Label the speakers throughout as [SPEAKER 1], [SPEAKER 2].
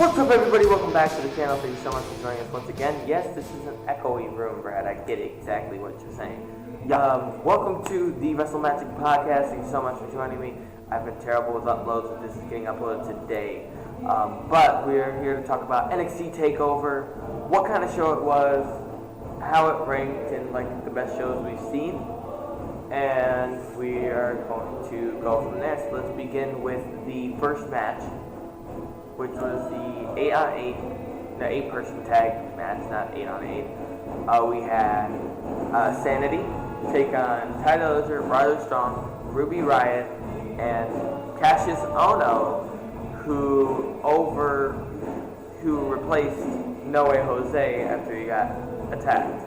[SPEAKER 1] What's up, everybody? Welcome back to the channel. Thank you so much for joining us once again. Yes, this is an echoey room, Brad. I get exactly what you're saying. Welcome to the wrestle-magic podcast. Thank you so much for joining me. I've been terrible with uploads, but this is getting uploaded today. But we're here to talk about NXT Takeover, what kind of show it was, how it ranked in like the best shows we've seen, and we are going to go from there. So let's begin with the first match, which was the 8-on-8, the 8-person tag match, not 8-on-8. We had Sanity take on Ty Dillinger, Riley Strong, Ruby Riott, and Cassius Ohno, who replaced No Way Jose after he got attacked.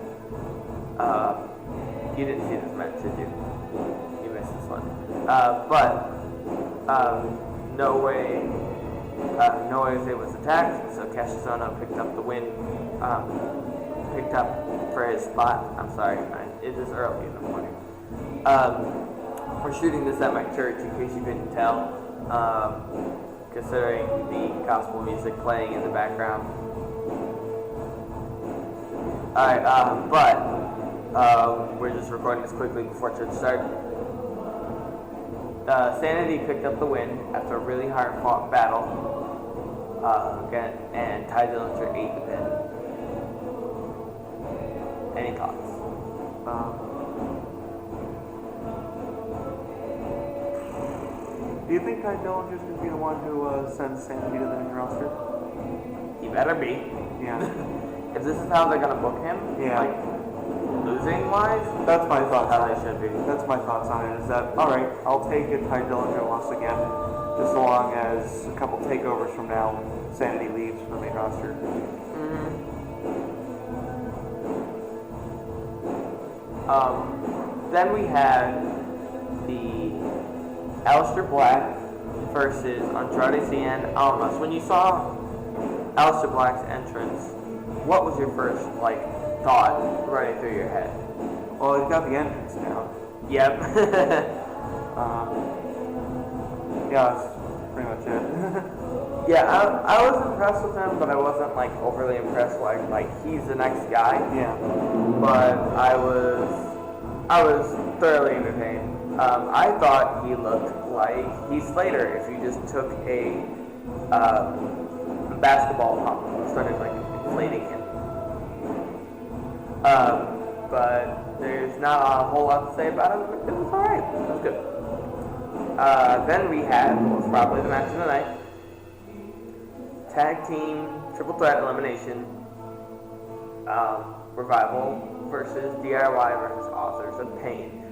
[SPEAKER 1] You didn't see this match, did you? You missed this one. No Way Jose was attacked, so Cassius Ohno picked up the win. Picked up for his spot. I'm sorry, it is early in the morning. We're shooting this at my church, in case you couldn't tell. Considering the gospel music playing in the background. Alright, we're just recording this quickly before church starts. Sanity picked up the win after a really hard-fought battle. And Ty Dillinger ate the pin. Any thoughts?
[SPEAKER 2] Do you think Ty Dillinger's going to be the one who sends Sanity to the main roster?
[SPEAKER 1] He better be.
[SPEAKER 2] Yeah.
[SPEAKER 1] If this is how they're going to book him, like, losing-wise,
[SPEAKER 2] that's my thoughts
[SPEAKER 1] how
[SPEAKER 2] on
[SPEAKER 1] they
[SPEAKER 2] it.
[SPEAKER 1] should be.
[SPEAKER 2] That's my thoughts on it, is that, alright, I'll take a Ty Dillinger loss again, just so long as a couple takeovers from now, Sanity leaves for the main roster.
[SPEAKER 1] Then we had the Aleister Black versus Andrade Cien Almas. When you saw Aleister Black's entrance, what was your first thought running through your head?
[SPEAKER 2] Well, he's got the entrance now.
[SPEAKER 1] Yep.
[SPEAKER 2] Yeah, that's pretty much it.
[SPEAKER 1] Yeah, I was impressed with him, but I wasn't overly impressed. Like he's the next guy.
[SPEAKER 2] Yeah.
[SPEAKER 1] But I was thoroughly entertained. I thought he looked like Heath Slater if you just took a basketball pump and started inflating him. But there's not a whole lot to say about him. It was alright. It was good. Then we had what was probably the match of the night. Tag team triple threat elimination. Revival versus DIY versus Authors of Pain.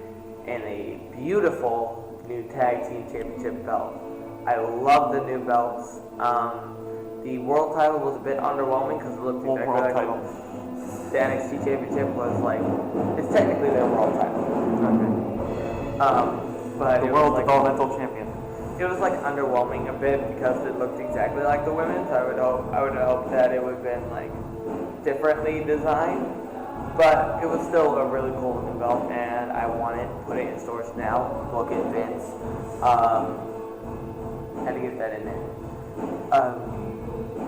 [SPEAKER 1] And a beautiful new tag team championship belt. I love the new belts. The world title was a bit underwhelming because it looked exactly like the NXT championship was it's technically their world title.
[SPEAKER 2] Okay.
[SPEAKER 1] But
[SPEAKER 2] the world developmental champion.
[SPEAKER 1] It was underwhelming a bit because it looked exactly like the women's. I would hope that it would have been differently designed. But it was still a really cool looking belt, and I want it, put it in stores now. Look at Vince. Had to get that in there.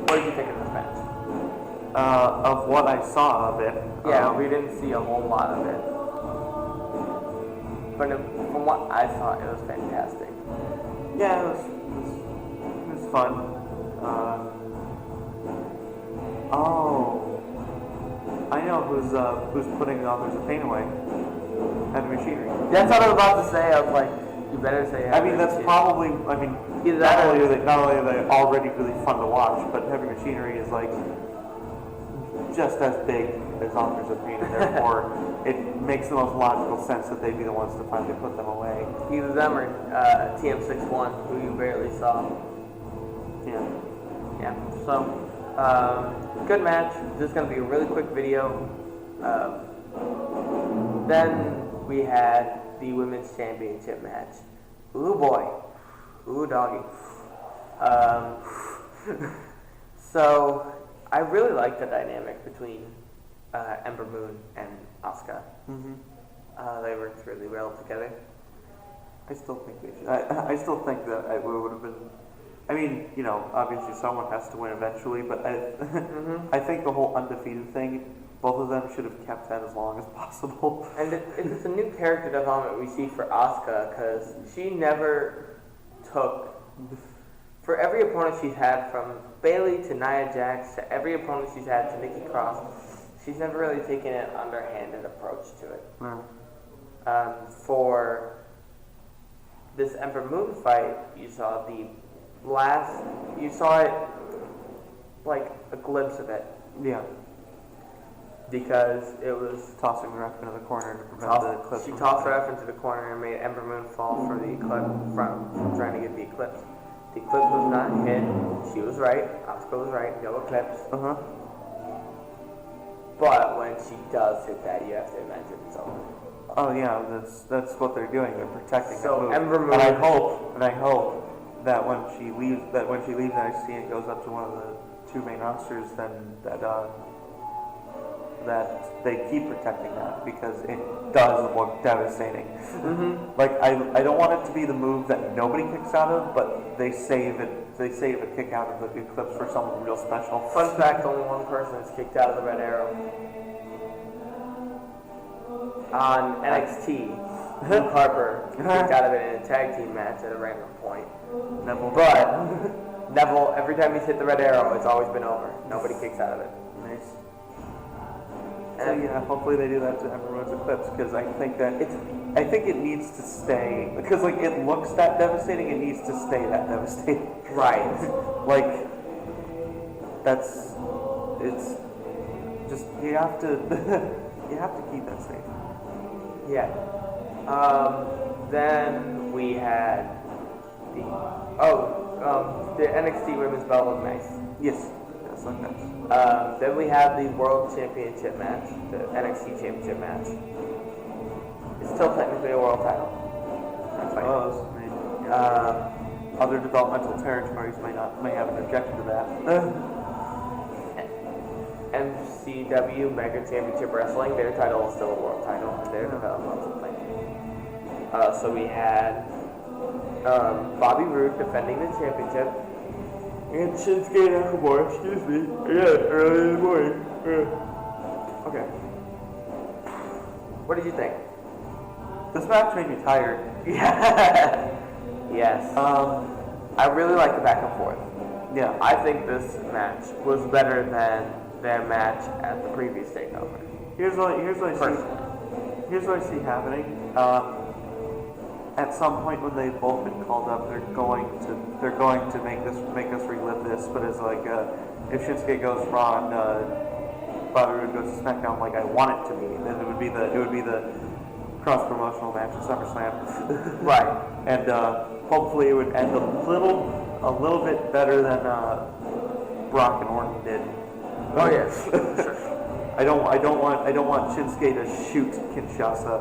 [SPEAKER 1] What did you think of this match?
[SPEAKER 2] Of what I saw of it.
[SPEAKER 1] Yeah, we didn't see a whole lot of it. But from what I saw, it was fantastic.
[SPEAKER 2] Yeah, it was fun. I know who's putting Authors of Pain away. Heavy Machinery.
[SPEAKER 1] That's what I was about to say. I was like, you better say Heavy Machinery.
[SPEAKER 2] That's probably, not only are they already really fun to watch, but Heavy Machinery is just as big as Authors of Pain, and therefore it makes the most logical sense that they'd be the ones to finally put them away.
[SPEAKER 1] Either them or TM61, who you barely saw.
[SPEAKER 2] Yeah.
[SPEAKER 1] Yeah. So, good match. This is going to be a really quick video. Then we had the Women's Championship match. Ooh boy. Ooh doggy. So, I really like the dynamic between Ember Moon and Asuka. They worked really well together.
[SPEAKER 2] I still think they should. I still think that it would have been I mean, obviously someone has to win eventually, but I think the whole undefeated thing, both of them should have kept that as long as possible.
[SPEAKER 1] And it's a new character development we see for Asuka, because she never took, for every opponent she's had, from Bayley to Nia Jax to every opponent she's had to Nikki Cross, she's never really taken an underhanded approach to it.
[SPEAKER 2] No.
[SPEAKER 1] For this Ember Moon fight, you saw it like a glimpse of it.
[SPEAKER 2] Yeah.
[SPEAKER 1] Because it was
[SPEAKER 2] tossing the ref into the corner to prevent the eclipse.
[SPEAKER 1] She tossed the ref into the corner and made Ember Moon fall for the eclipse from trying to get the eclipse. The eclipse was not hit. She was right. Asuka was right. No eclipse. But when she does hit that, you have to imagine it's over.
[SPEAKER 2] Oh yeah, that's what they're doing. They're protecting that move.
[SPEAKER 1] Ember Moon.
[SPEAKER 2] And I hope that when she leaves NXT and goes up to one of the two main rosters, then that they keep protecting that, because it does look devastating. Like I don't want it to be the move that nobody kicks out of, but they save a kick out of the eclipse for someone real special.
[SPEAKER 1] Fun fact: only one person is kicked out of the Red Arrow on NXT. Luke Harper kicked out of it in a tag team match at a random point. Neville, every time he's hit the Red Arrow, it's always been over. Nobody kicks out of it.
[SPEAKER 2] Nice. So yeah, hopefully they do that to Ember Moon's eclipse, because I think it needs to stay, because like it looks that devastating, it needs to stay that devastating.
[SPEAKER 1] Right.
[SPEAKER 2] Like it's just you have to keep that safe.
[SPEAKER 1] Yeah. Then we had the NXT Women's Belt looked nice.
[SPEAKER 2] Yes, that's like nice.
[SPEAKER 1] Then we have the World Championship match, the NXT Championship match. It's still technically a world title.
[SPEAKER 2] Other developmental territories may have an objection to that.
[SPEAKER 1] MCW Mega Championship Wrestling, their title is still a world title, their developmental thing. So we had Bobby Roode defending the championship. And Shinsuke Nakamura, excuse me. Yeah, early in the morning. Okay. What did you think?
[SPEAKER 2] This match made me tired.
[SPEAKER 1] Yeah. Yes. I really like the back and forth.
[SPEAKER 2] Yeah.
[SPEAKER 1] I think this match was better than their match at the previous takeover.
[SPEAKER 2] Here's what I see happening. At some point when they've both been called up, they're going to make us relive this. But it's like if Shinsuke goes Raw and Bobby Roode goes to SmackDown, like I want it to be, then it would be the cross promotional match at SummerSlam. Right. And hopefully it would end a little bit better than Brock and Orton did.
[SPEAKER 1] Oh yes. Sure.
[SPEAKER 2] I don't want Shinsuke to shoot Kinshasa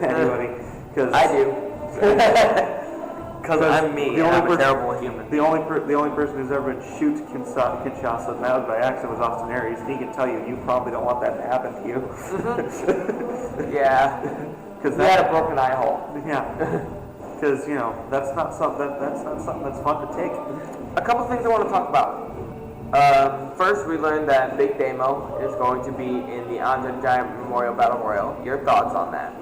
[SPEAKER 2] anybody, because
[SPEAKER 1] I do. Because I'm me. I'm a terrible human.
[SPEAKER 2] The only person who's ever been shoot Kinshasa, and that was by accident, was Austin Aries, and he can tell you probably don't want that to happen to you.
[SPEAKER 1] Yeah. Because he had a broken eye hole.
[SPEAKER 2] Yeah. Because that's not something that's fun to take.
[SPEAKER 1] A couple things I want to talk about. First, we learned that Big Damo is going to be in the Andre the Giant Memorial Battle Royal. Your thoughts on that?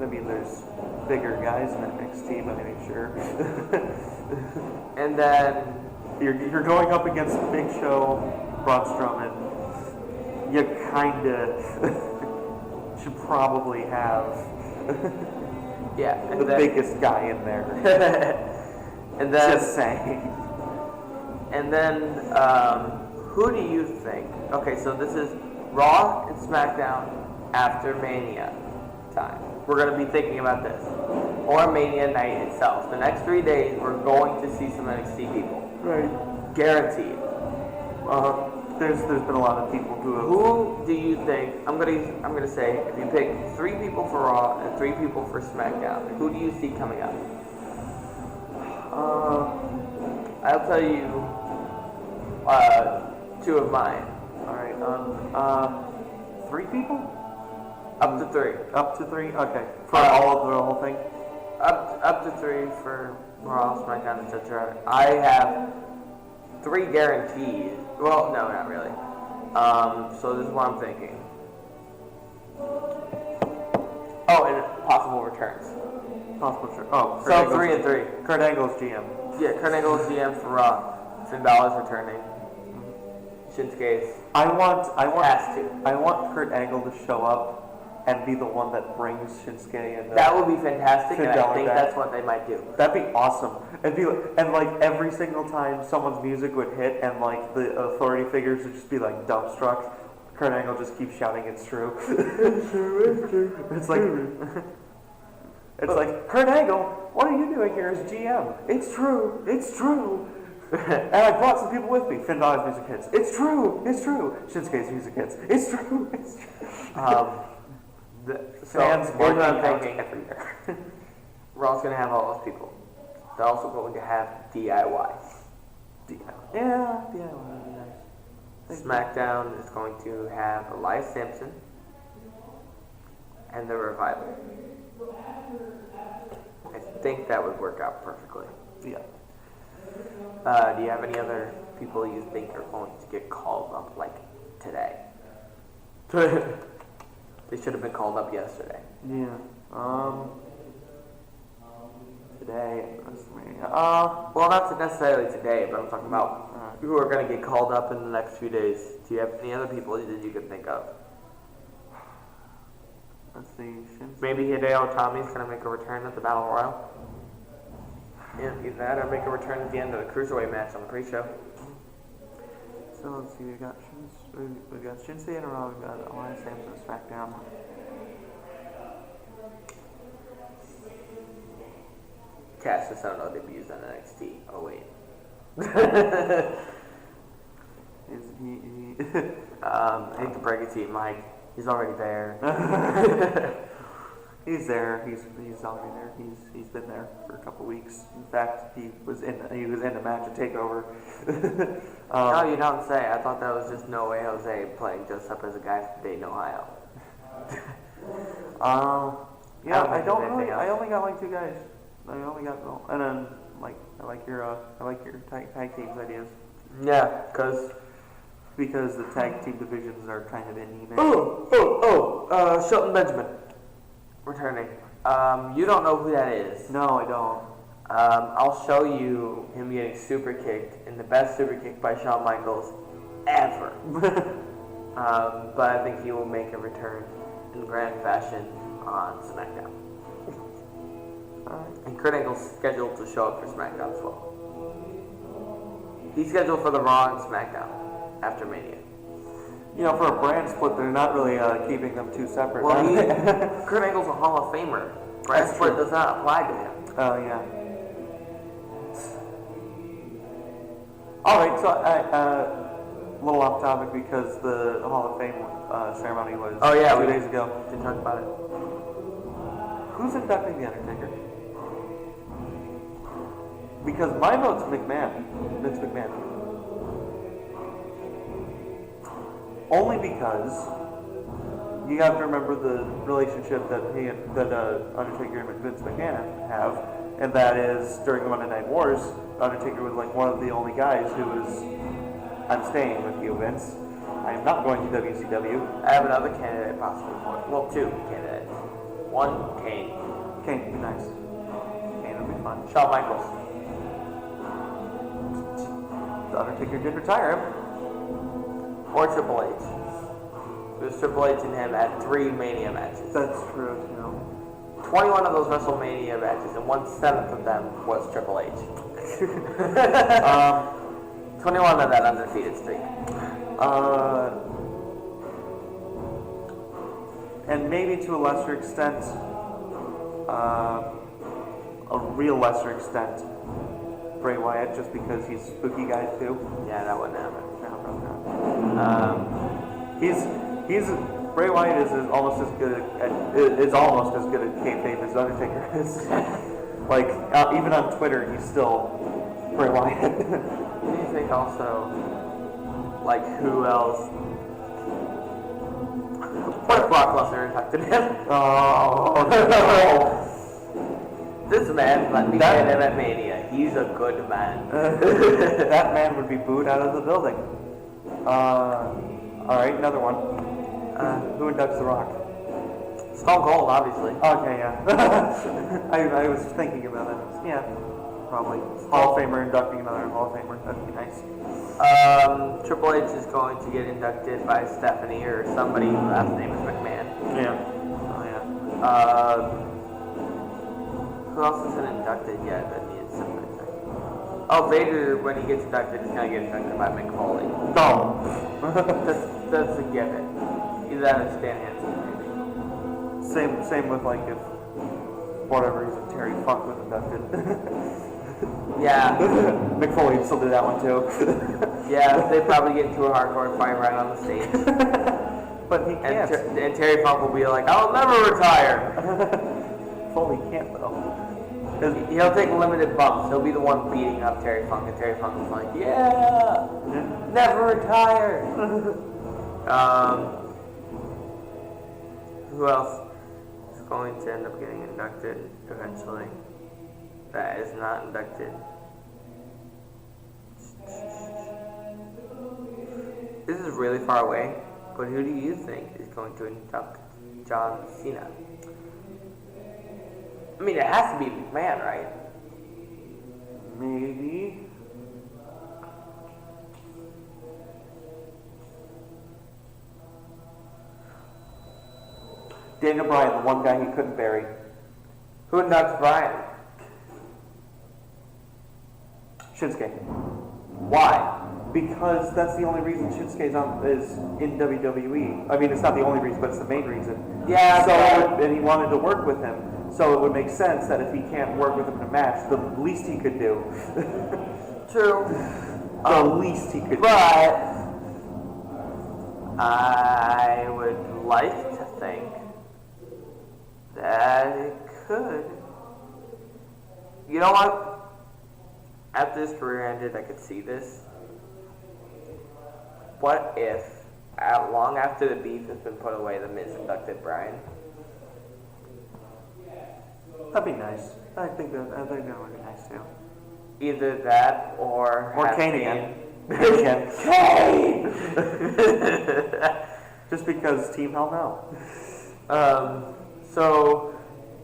[SPEAKER 2] I mean, there's bigger guys in NXT, but I mean, sure.
[SPEAKER 1] And then
[SPEAKER 2] you're going up against Big Show, Braun Strowman. You kinda should probably have the biggest guy in there.
[SPEAKER 1] And then,
[SPEAKER 2] just saying.
[SPEAKER 1] And then, who do you think? Okay, so this is Raw and SmackDown after Mania time. We're going to be thinking about this. Or Mania night itself. The next 3 days, we're going to see some NXT people.
[SPEAKER 2] Right.
[SPEAKER 1] Guaranteed.
[SPEAKER 2] There's been a lot of people who have...
[SPEAKER 1] Who do you think, I'm gonna say, if you pick 3 people for Raw and 3 people for SmackDown, who do you see coming up? I'll tell you 2 of mine.
[SPEAKER 2] Alright, 3 people?
[SPEAKER 1] Up to 3.
[SPEAKER 2] Up to 3? Okay. For all of the whole thing?
[SPEAKER 1] up to 3 for Raw, SmackDown, etc. I have 3 guaranteed. Well, no, not really. So this is what I'm thinking. Oh, and possible returns. So 3 and 3.
[SPEAKER 2] Kurt Angle's GM.
[SPEAKER 1] Yeah, Kurt Angle's GM for Raw. Finn Balor's returning. Shinsuke's
[SPEAKER 2] I want Kurt Angle to show up and be the one that brings Shinsuke and
[SPEAKER 1] that would be fantastic,
[SPEAKER 2] Finn
[SPEAKER 1] and I
[SPEAKER 2] Balor
[SPEAKER 1] think
[SPEAKER 2] back.
[SPEAKER 1] that's what they might do.
[SPEAKER 2] That'd be awesome. And like every single time someone's music would hit and like the authority figures would just be like dumbstruck, Kurt Angle just keeps shouting, "It's true." It's true, it's true. It's like, Kurt Angle, what are you doing here as GM? It's true, it's true. And I brought some people with me. Finn Balor's music hits. It's true, it's true. Shinsuke's music hits. It's true, it's true. Fans
[SPEAKER 1] here's what I'm
[SPEAKER 2] marking out
[SPEAKER 1] thinking.
[SPEAKER 2] everywhere.
[SPEAKER 1] Raw's going to have all those people. They're also going to have DIY.
[SPEAKER 2] Yeah, would be nice.
[SPEAKER 1] SmackDown is going to have Elias Sampson and the Revival. I think that would work out perfectly.
[SPEAKER 2] Yeah.
[SPEAKER 1] Do you have any other people you think are going to get called up like today? They should have been called up yesterday.
[SPEAKER 2] Yeah. Today.
[SPEAKER 1] Well, not necessarily today, but I'm talking about who are going to get called up in the next few days. Do you have any other people that you can think of?
[SPEAKER 2] Let's see.
[SPEAKER 1] Maybe Hideo Itami's going to make a return at the Battle Royal. Either that or make a return at the end of the Cruiserweight match on the pre-show.
[SPEAKER 2] So let's see. We've got Shinsuke in a row. We've got Elias Sampson SmackDown.
[SPEAKER 1] Cassius Ohno debuts on NXT. Oh wait.
[SPEAKER 2] Is he?
[SPEAKER 1] I hate to break it to you, Mike. He's already there.
[SPEAKER 2] He's there. He's already there. He's been there for a couple weeks. In fact, he was in a match at Takeover.
[SPEAKER 1] No, you don't say. I thought that was just No Way Jose playing dressed up as a guy from Dayton, Ohio.
[SPEAKER 2] Yeah, I don't really. I only got like 2 guys. I only got and then like I like your tag teams ideas.
[SPEAKER 1] Yeah,
[SPEAKER 2] because the tag team divisions are kind of in
[SPEAKER 1] Shelton Benjamin returning. You don't know who that is.
[SPEAKER 2] No, I don't.
[SPEAKER 1] I'll show you him getting super kicked in the best super kick by Shawn Michaels ever. But I think he will make a return in grand fashion on SmackDown. And Kurt Angle's scheduled to show up for SmackDown as well. He's scheduled for the Raw and SmackDown after Mania.
[SPEAKER 2] You know, for a brand split, they're not really keeping them too separate.
[SPEAKER 1] Well, Kurt Angle's a Hall of Famer. Brand split does not apply to him.
[SPEAKER 2] Oh, yeah. Alright, so a little off topic because the Hall of Fame ceremony was 2 days ago.
[SPEAKER 1] Didn't talk about it.
[SPEAKER 2] Who's inducting The Undertaker? Because my vote's McMahon. Vince McMahon. Only because you have to remember the relationship that Undertaker and Vince McMahon have, and that is during the Monday Night Wars, Undertaker was like one of the only guys who was, "I'm staying with you, Vince. I am not going to WCW."
[SPEAKER 1] I have another candidate possibly for it. Well, 2 candidates. One, Kane.
[SPEAKER 2] Kane would be nice. Kane would be fun.
[SPEAKER 1] Shawn Michaels.
[SPEAKER 2] The Undertaker did retire him.
[SPEAKER 1] Or Triple H. Because Triple H and him had 3 Mania matches.
[SPEAKER 2] That's true, too.
[SPEAKER 1] 21 of those WrestleMania matches, and 1/7 of them was Triple H. 21 of that undefeated streak.
[SPEAKER 2] And maybe to a lesser extent, a real lesser extent, Bray Wyatt, just because he's a spooky guy too.
[SPEAKER 1] Yeah, that wouldn't happen.
[SPEAKER 2] Bray Wyatt is almost as good at kayfabe as Undertaker is. Like even on Twitter, he's still Bray Wyatt.
[SPEAKER 1] Do you think also, like, who else? What if Brock Lesnar inducted him?
[SPEAKER 2] Oh no!
[SPEAKER 1] This man, let me get him at Mania. He's a good man.
[SPEAKER 2] That man would be booed out of the building. Alright, another one. Who inducts The Rock?
[SPEAKER 1] Stone Cold, obviously.
[SPEAKER 2] Okay, yeah. I was thinking about it. Yeah, probably. Hall of Famer inducting another Hall of Famer. That'd be nice.
[SPEAKER 1] Triple H is going to get inducted by Stephanie or somebody whose last name is McMahon.
[SPEAKER 2] Yeah. Oh, yeah.
[SPEAKER 1] Who else isn't inducted yet that needs something? Oh, Vader, when he gets inducted, is going to get inducted by Mick Foley.
[SPEAKER 2] No.
[SPEAKER 1] That's a given. Either that or Stan Hansen, maybe.
[SPEAKER 2] Same with like if, for whatever reason, Terry Funk was inducted.
[SPEAKER 1] Yeah.
[SPEAKER 2] Mick Foley would still do that one too.
[SPEAKER 1] Yeah, they probably get into a hardcore fight right on the stage.
[SPEAKER 2] But he can't.
[SPEAKER 1] And Terry Funk will be like, I'll never retire.
[SPEAKER 2] Foley can't though.
[SPEAKER 1] He'll take limited bumps. He'll be the one beating up Terry Funk, and Terry Funk is like, yeah, never retire. Who else is going to end up getting inducted eventually? That is not inducted. This is really far away, but who do you think is going to induct John Cena? I mean, it has to be McMahon, right?
[SPEAKER 2] Maybe. Daniel Bryan, the one guy he couldn't bury.
[SPEAKER 1] Who inducts Bryan?
[SPEAKER 2] Shinsuke.
[SPEAKER 1] Why?
[SPEAKER 2] Because that's the only reason Shinsuke is in WWE. I mean, it's not the only reason, but it's the main reason.
[SPEAKER 1] Yeah.
[SPEAKER 2] And he wanted to work with him. So it would make sense that if he can't work with him in a match, the least he could do.
[SPEAKER 1] True.
[SPEAKER 2] The least he could do.
[SPEAKER 1] But I would like to think that it could. You know what? After his career ended, I could see this. What if, long after the beef has been put away, the Miz inducted Bryan?
[SPEAKER 2] That'd be nice. I think that would be nice too.
[SPEAKER 1] Either that or
[SPEAKER 2] Kane again.
[SPEAKER 1] Kane!
[SPEAKER 2] Just because Team Hell No.
[SPEAKER 1] So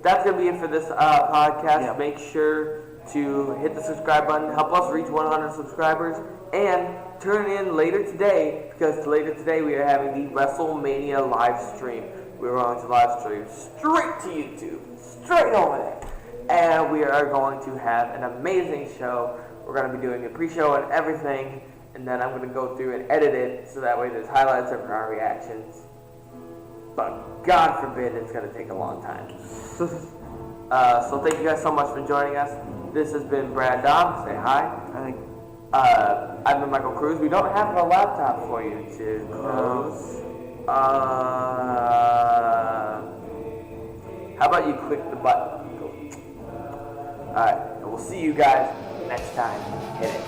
[SPEAKER 1] that's gonna be it for this podcast.
[SPEAKER 2] Yeah.
[SPEAKER 1] Make sure to hit the subscribe button, help us reach 100 subscribers, and turn in later today, because later today we are having the WrestleMania live stream. We're going to live stream straight to YouTube, straight over there, and we are going to have an amazing show. We're going to be doing a pre-show and everything, and then I'm going to go through and edit it, so that way there's highlights of our reactions. But God forbid it's going to take a long time. So thank you guys so much for joining us. This has been Brad Dom. Say hi. I've been Michael Cruz. We don't have a laptop for you to close. How about you click the button? Alright, and we'll see you guys next time. Hit it.